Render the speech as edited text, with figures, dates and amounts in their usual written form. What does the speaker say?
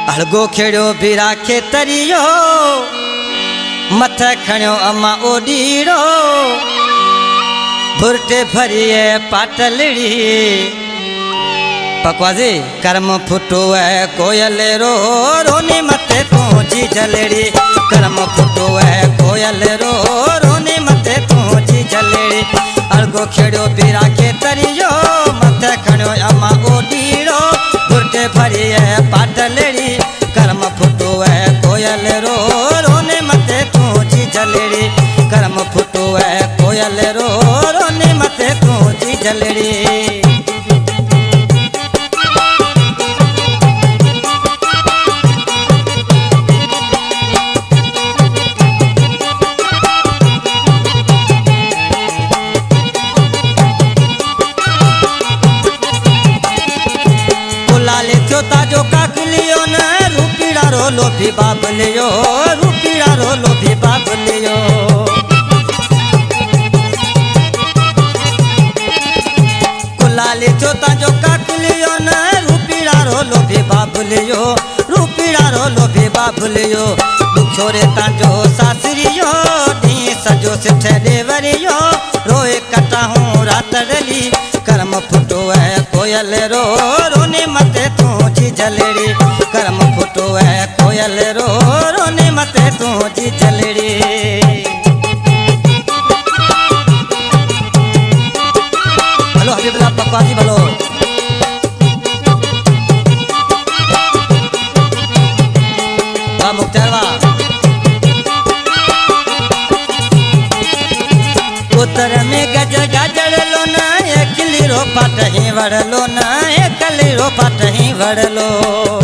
हलगो खेड़ो बीरा खेतरियो मथ खणियो अम्मा ओडीड़ो भुरटे भरिए पाटलड़ी पकवाजी कर्म फुटो है कोयल रो रोने मते पहुंची जलेड़ी कर्म फुटो है कोयल रो रोने मते पहुंची जलेड़ी अलगो खेड़ो बीरा खेतरियो मथ खणियो अम्मा ओडीड़ो भुरटे भरिए पाटलड़ी कर्म फुटो है कोयल रो रोने मते पहुंची जलेड़ी कर्म फुटो है कोयल रो रोने मते पहुंची जलेड़ी। ताजो काकलियो न रूपीड़ा रो लोभी बाप लियो रूपीड़ा रो लोभी बाप लियो कुलाले जो ताजो काकलियो न रूपीड़ा रो लोभी बाप लियो रूपीड़ा रो लोभी बाप लियो दुखोरे ताजो सासरियो दी सजो सिठे देवरियो रोए कटा हूँ रात डली कर्म फुटो है कोयल रो रोने मते तूची जलेड़ी कर्म फुटो है कोयल रो रोने मते तूची जलेड़ी। हेलो हबीबुल्लाह पकवाजी बोलो मुख्तारवा उत्तर में गजर गाजर लो ना एक किली रो पाट ही वड़लो ना एक कली रो पाट ही वड़लो।